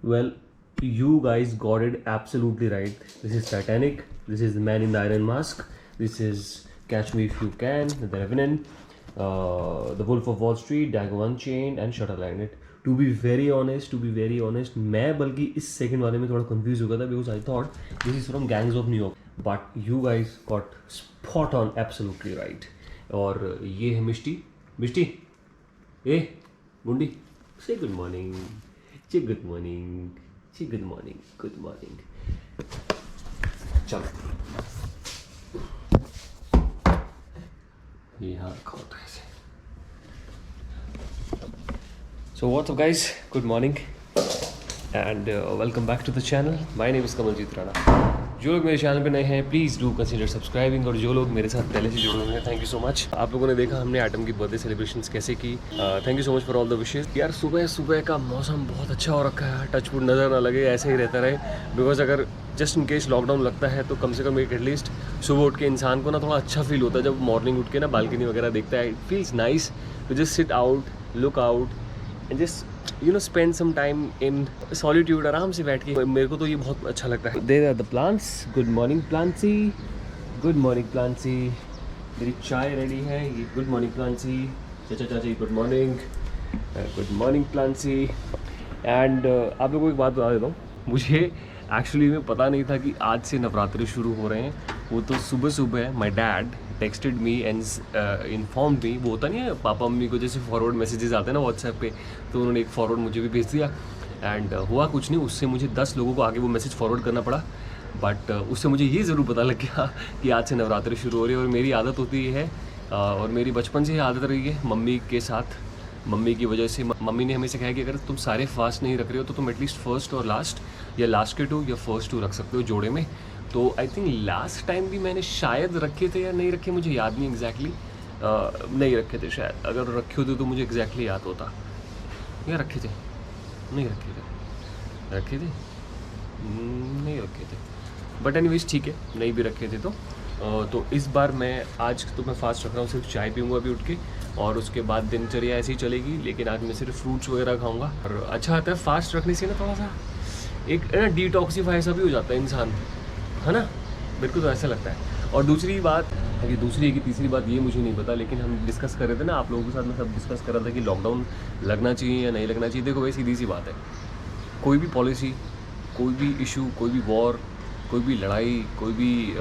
Well, you guys got it absolutely right. This is Titanic. This is The Man in the Iron Mask. This is Catch Me If You Can, The Revenant, The Wolf of Wall Street, Django Unchained, and Shutter Island. To be very honest, मैं बल्कि इस second वाले में थोड़ा confuse हो गया था because I thought this is from Gangs of New York. But you guys got spot on, absolutely right. और ये है मिष्टी, ए गुंडी, say good morning. Good morning चलो यहाँ रखा होता है ऐसे. So what's up guys, good morning and welcome back to the channel. My name is Kamaljeet Rana. जो लोग मेरे चैनल पे नए हैं प्लीज़ डू कंसीडर सब्सक्राइबिंग, और जो लोग मेरे साथ पहले से जुड़े हुए हैं थैंक यू सो मच. आप लोगों ने देखा हमने एटम की बर्थडे सेलिब्रेशंस कैसे की. Thank you so much for all the wishes. यार सुबह का मौसम बहुत अच्छा हो रखा है. टचवुड नज़र ना लगे, ऐसे ही रहता रहे. बिकॉज अगर जस्ट इन केस लॉकडाउन लगता है तो कम से कम एक एटलीस्ट सुबह उठ के इंसान को ना थोड़ा अच्छा फील होता है. जब मॉर्निंग उठ के ना बालकनी वगैरह देखता है, it feels nice to just sit out, look out and just spend some time in solitude. आराम से बैठ के मेरे को तो ये बहुत अच्छा लगता है. There are the plants. Good morning Plancy. मेरी चाय रेडी है. ये गुड मॉर्निंग प्लांसी. चाची गुड मॉर्निंग प्लांसी. एंड आप लोगों को एक बात बता देता हूँ, मुझे एक्चुअली में पता नहीं था कि आज से नवरात्रि शुरू हो रहे हैं. वो तो सुबह my dad texted me and inform me. वो होता नहीं है पापा मम्मी को जैसे फॉरवर्ड मैसेजेस आते हैं ना व्हाट्सएप पे, तो उन्होंने एक फॉरवर्ड मुझे भी भेज दिया. एंड हुआ कुछ नहीं, उससे मुझे 10 लोगों को आगे वो मैसेज फॉरवर्ड करना पड़ा. बट उससे मुझे ये ज़रूर पता लग गया कि आज से नवरात्रि शुरू हो रही है. और मेरी आदत होती है और मेरी बचपन से ही आदत रही है मम्मी के साथ. मम्मी की वजह से मम्मी ने हमें सिखाया कि अगर तुम सारे फास्ट नहीं रख रहे हो तो तुम एटलीस्ट फर्स्ट और लास्ट, या लास्ट के 2 या फर्स्ट 2 रख सकते हो जोड़े में. तो आई थिंक लास्ट टाइम भी मैंने शायद रखे थे या नहीं रखे, मुझे याद नहीं एग्जैक्टली. नहीं रखे थे शायद. अगर रखे होते तो मुझे एग्जैक्टली याद होता. या रखे थे, नहीं रखे थे. बट एनीवेज ठीक है, नहीं भी रखे थे तो इस बार मैं आज तो मैं फास्ट रख रहा हूँ. सिर्फ चाय पीऊँगा अभी उठ के, और उसके बाद दिनचर्या ऐसी ही चलेगी. लेकिन आज मैं सिर्फ फ्रूट्स वगैरह खाऊँगा. और अच्छा आता है फास्ट रखने से ना, थोड़ा सा एक ना डिटॉक्सीफाई सा भी हो जाता है इंसान, है ना. मेरे को तो ऐसा लगता है. और दूसरी बात कि तीसरी बात ये मुझे नहीं पता, लेकिन हम डिस्कस कर रहे थे ना आप लोगों के साथ, मैं सब डिस्कस कर रहा था कि लॉकडाउन लगना चाहिए या नहीं लगना चाहिए. देखो भाई सीधी सी बात है, कोई भी पॉलिसी, कोई भी इशू, कोई भी वॉर, कोई भी लड़ाई, कोई भी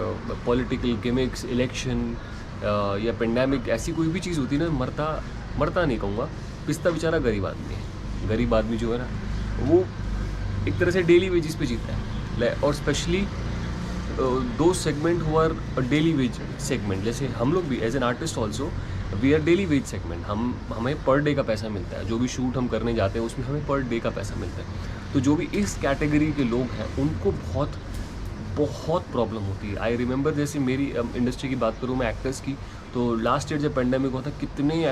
पॉलिटिकल गिमिक्स, इलेक्शन या पेंडेमिक, ऐसी कोई भी चीज़ होती है ना, मरता नहीं कहूँगा. पिसता बेचारा गरीब आदमी है. गरीब आदमी जो है ना, वो एक तरह से डेली वेजेस पे जीता है. और स्पेशली दो सेगमेंट हुआ डेली वेज सेगमेंट. जैसे हम लोग भी as an artist also we are daily wage segment. हमें पर डे का पैसा मिलता है. जो भी शूट हम करने जाते हैं उसमें हमें पर डे का पैसा मिलता है. तो जो भी इस कैटेगरी के लोग हैं उनको बहुत प्रॉब्लम होती है. आई रिमेंबर, जैसे मेरी इंडस्ट्री की बात करूँ मैं, एक्टर्स की, तो लास्ट ईयर जब पेंडेमिक हुआ था, कितने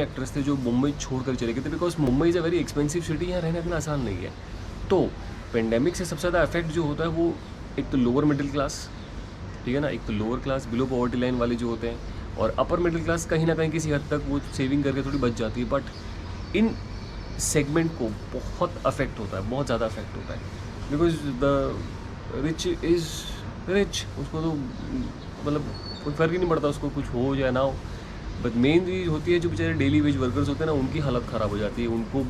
एक्टर्स थे जो मुंबई छोड़कर चले गए थे. Because Mumbai is a very expensive city. यहाँ रहना इतना आसान नहीं है. तो पेंडेमिक से सबसे ज़्यादा इफेक्ट जो होता है वो एक तो लोअर मिडिल क्लास, ठीक है ना, एक तो lower class below poverty line वाले जो होते हैं, और अपर मिडिल क्लास कहीं ना कहीं किसी हद तक वो सेविंग करके थोड़ी बच जाती है. बट इन सेगमेंट को बहुत अफेक्ट होता है, बहुत ज़्यादा अफेक्ट होता है. Because the rich is rich, उसको तो मतलब कोई फ़र्क ही नहीं पड़ता उसको कुछ हो या ना हो. बट मेन चीज़ होती है जो बेचारे डेली वेज वर्कर्स होते हैं ना, उनकी हालत ख़राब हो जाती है. उनको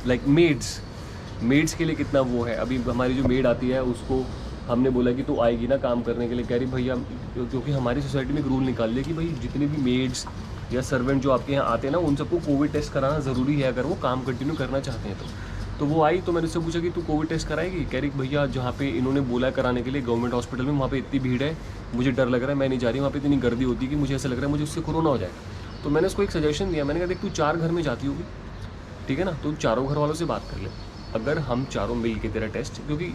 लाइक मेड्स के लिए कितना वो है. अभी हमारी जो मेड आती है उसको हमने बोला कि तो आएगी ना काम करने के लिए. कह रही भैया, क्योंकि हमारी सोसाइटी में एक रूल निकाल लिया कि भाई जितने भी मेड्स या सर्वेंट जो आपके यहाँ आते हैं ना, उन सबको कोविड टेस्ट कराना ज़रूरी है अगर वो काम कंटिन्यू करना चाहते हैं. तो वो आई, तो मैंने उससे पूछा कि तू कोविड टेस्ट कराएगी. कह रही भैया जहाँ पे इन्होंने बोला कराने के लिए गवर्नमेंट हॉस्पिटल में, वहाँ पे इतनी भीड़ है, मुझे डर लग रहा है, मैं नहीं जा रही. वहाँ पे इतनी गर्दी होती है कि मुझे ऐसा लग रहा है मुझे उससे कोरोना हो जाएगा. तो मैंने उसको एक सजेशन दिया. मैंने कहा देख, तू 4 घर में जाती होगी, ठीक है ना, तो चारों घर वालों से बात कर ले. अगर हम चारों मिल के तेरा टेस्ट, क्योंकि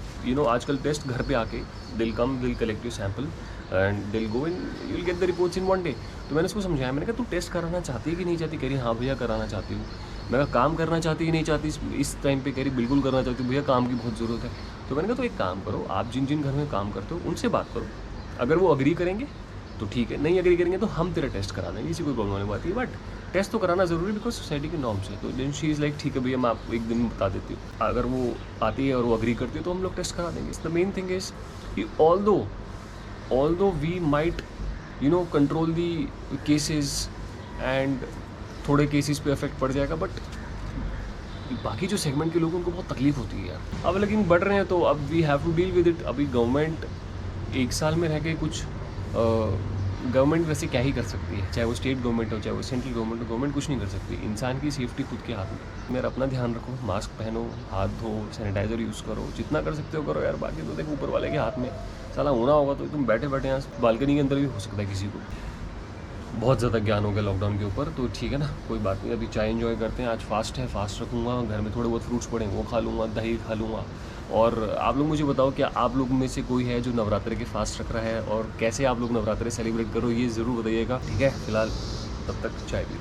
आजकल टेस्ट घर पे आके दिल collect you sample and deal go in, you will get the reports in 1 day. तो मैंने उसको समझाया. मैंने कहा तू टेस्ट कराना चाहती है कि नहीं चाहती. कह रही हाँ भैया कराना चाहती हूँ. मैं कहा काम करना चाहती है नहीं चाहती इस टाइम पे. कह रही बिल्कुल करना चाहती हूँ भैया, काम की बहुत ज़रूरत है. तो मैंने कहा तो एक काम करो, आप जिन घर में काम करते हो उनसे बात करो. अगर वो अग्री करेंगे तो ठीक है, नहीं एग्री करेंगे तो हम तेरा टेस्ट करा देंगे, इसी कोई प्रॉब्लम नहीं बात है, बट टेस्ट तो कराना ज़रूरी बिकॉज सोसाइटी के नॉर्म्स है। तो देन शी इज़ लाइक ठीक है भैया मैं आपको एक दिन में बता देती हूँ, अगर वो आती है और वो अग्री करती है तो हम लोग टेस्ट करा देंगे। द मेन थिंग इज़ कि although we might control the cases and थोड़े केसेस पे इफेक्ट पड़ जाएगा, बट बाकी जो सेगमेंट के लोगों को उनको बहुत तकलीफ होती है यार। अब लेकिन बढ़ रहे हैं तो अब we have to deal with it. अभी गवर्नमेंट एक साल में रह के कुछ गवर्नमेंट वैसे क्या ही कर सकती है, चाहे वो स्टेट गवर्नमेंट हो चाहे वो सेंट्रल गवर्नमेंट हो, गवर्नमेंट कुछ नहीं कर सकती। इंसान की सेफ्टी खुद के हाथ में। मेरा अपना ध्यान रखो, मास्क पहनो, हाथ धो, सैनिटाइजर यूज़ करो, जितना कर सकते हो करो यार। बाकी तो देखो ऊपर वाले के हाथ में, साला होना होगा तो तुम बैठे बैठे यहाँ बालकनी के अंदर भी हो सकता है किसी को। बहुत ज़्यादा ज्ञान हो गया लॉकडाउन के ऊपर, तो ठीक है ना, कोई बात नहीं। अभी चाय एंजॉय करते हैं। आज फास्ट है, फास्ट रखूँगा, घर में थोड़े बहुत फ्रूट्स पड़े वो खा लूँगा, दही खा लूँगा। और आप लोग मुझे बताओ क्या आप लोग में से कोई है जो नवरात्रि के फास्ट रख रहा है, और कैसे आप लोग नवरात्रि सेलिब्रेट करो ये ज़रूर बताइएगा, ठीक है। फिलहाल तब तक चाय पी।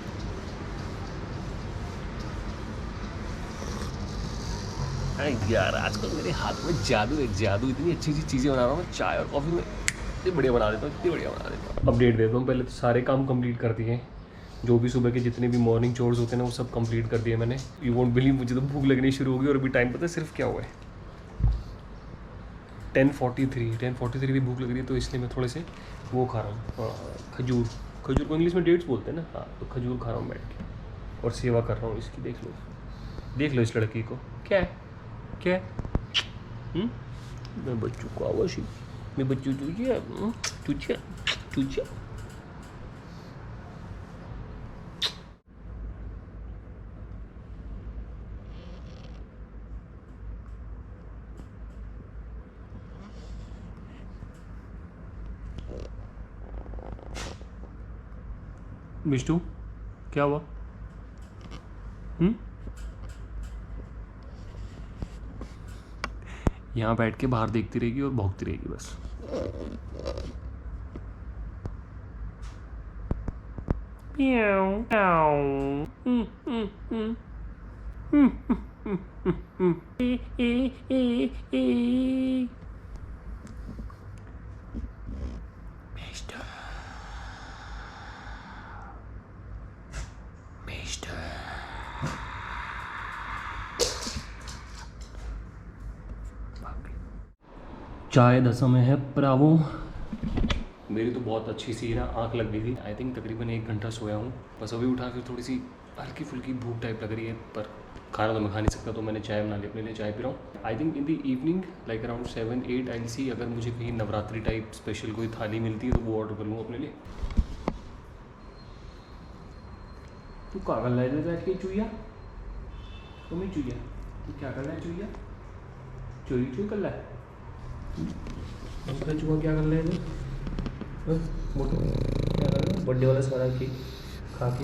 यार आजकल मेरे हाथ में जादू है, जादू। इतनी अच्छी अच्छी चीज़ें बना रहा हूँ मैं, चाय और कॉफ़ी में इतनी बढ़िया बना देता हूँ, इतनी बढ़िया बना देता हूँ। अपडेट देता हूँ, पहले तो सारे काम कंप्लीट कर दिए, जो भी सुबह के जितने भी मॉर्निंग चोर्स होते हैं ना वो सब कंप्लीट कर दिए मैंने। यू वोंट बिलीव, मुझे तो भूख लगनी शुरू हो गई। और अभी टाइम पता है सिर्फ क्या हुआ है, 10:43 भी भूख लग रही है, तो इसलिए मैं थोड़े से वो खा रहा हूँ, खजूर को इंग्लिश में डेट्स बोलते हैं ना, हाँ, तो खजूर खा रहा हूँ बैठ के और सेवा कर रहा हूँ इसकी। देख लो इस लड़की को, क्या है मैं बच्चों को आवाशी, मैं बच्चों तुझे मिष्टू क्या हुआ? यहाँ बैठ के बाहर देखती रहेगी और भौंकती रहेगी बस। चाय द समय है प्रावो। मेरी तो बहुत अच्छी सी ना आँख लग गई थी। आई थिंक तकरीबन 1 घंटा सोया हूँ। बस अभी उठा फिर थोड़ी सी हल्की फुल्की भूख टाइप लग रही है, पर खाना तो मैं खा नहीं सकता, तो मैंने चाय बना ली, अपने लिए चाय पी रहा हूँ। I think in the evening like around 7-8 आई सी, अगर मुझे कहीं नवरात्रि टाइप स्पेशल कोई थाली मिलती है तो वो ऑर्डर कर लूँगा अपने लिए। तू कागल ला बैठ के चुईया, तो मैं चुईया, तू क्या कर रहा है चुईया? चोरी कर रहा है चूहा, क्या कर रहा है मोटो, क्या कर रहा है? बर्थडे वाला सारा केक खा के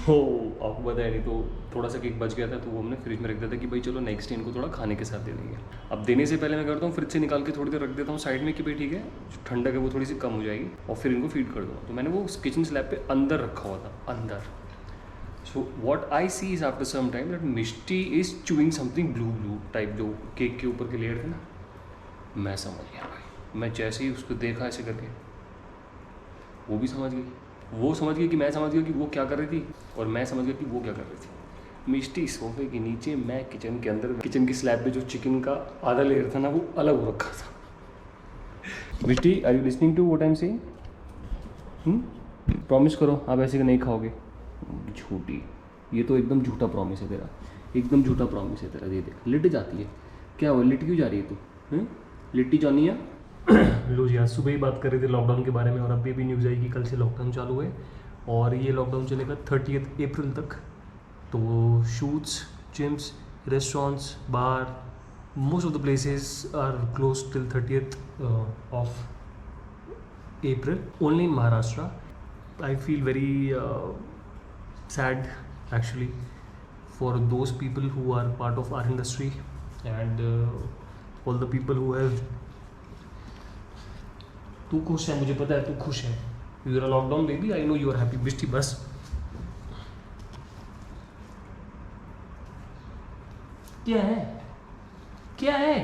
हो, आपको बताया नहीं तो थोड़ा सा केक बच गया था, तो वो हमने फ्रिज में रख दिया था कि भाई चलो नेक्स्ट डे इनको थोड़ा खाने के साथ दे देंगे। अब देने से पहले मैं करता हूँ फ्रिज से निकाल के थोड़ी देर रख देता हूँ साइड में कि भाई ठीक है जो ठंडक है वो थोड़ी सी कम हो जाएगी, और फिर इनको फीड कर दूँगा। तो मैंने वो किचन स्लैब पे अंदर रखा हुआ था, अंदर। So what I see is after some time that Mishti is chewing something blue type, जो केक के ऊपर के लेयर थे ना। मैं समझ गया भाई, मैं जैसे ही उसको देखा ऐसे करके, वो भी समझ गई, वो समझ गई कि मैं समझ गया कि वो क्या कर रही थी, और मैं समझ गया कि वो क्या कर रही थी। मिष्टी सोफे के नीचे, मैं किचन के अंदर। किचन की स्लैब पे जो चिकन का आधा लेयर था ना वो अलग हो रखा था। Mishti are you listening to what I am saying? Promise करो आप ऐसे नहीं खाओगे। झूठी, ये तो एकदम झूठा प्रॉमिस है तेरा, एकदम झूठा प्रॉमिस है तेरा। ये देख लिट जाती है, क्या हुआ लिट क्यों जा रही है तू? लिट्टी जानी है। लो जी, आज सुबह ही बात कर रहे थे लॉकडाउन के बारे में, और अभी भी न्यूज़ आई कि कल से लॉकडाउन चालू है, और ये लॉकडाउन चलेगा 30 अप्रैल तक। तो shoots, gyms, restaurants, bar, most of the places are close till 30th of April, only in Maharashtra. I feel very sad actually for those people who are part of our industry, and all the people who have. तू खुश है, मुझे पता है तू खुश है। You are lockdown baby, I know you are happy. Bisti बस, क्या है क्या है?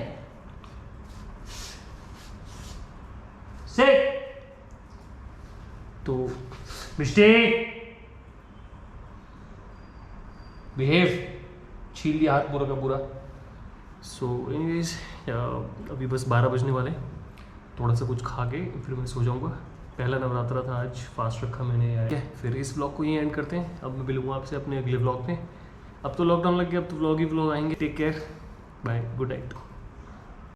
सिट मिष्टी बिहेव, छील लिया हाथ पूरा का पूरा। सो एनीवेज अभी बस 12 बजने वाले, थोड़ा सा कुछ खा के फिर मैं सो जाऊँगा। पहला नवरात्रा था आज, फास्ट रखा मैंने यार। फिर इस व्लॉग को यहीं एंड करते हैं। अब मैं मिलूँगा आपसे अपने अगले व्लॉग में। अब तो लॉकडाउन लग गया, अब तो व्लॉग ही व्लॉग आएंगे। Take care, bye, good night.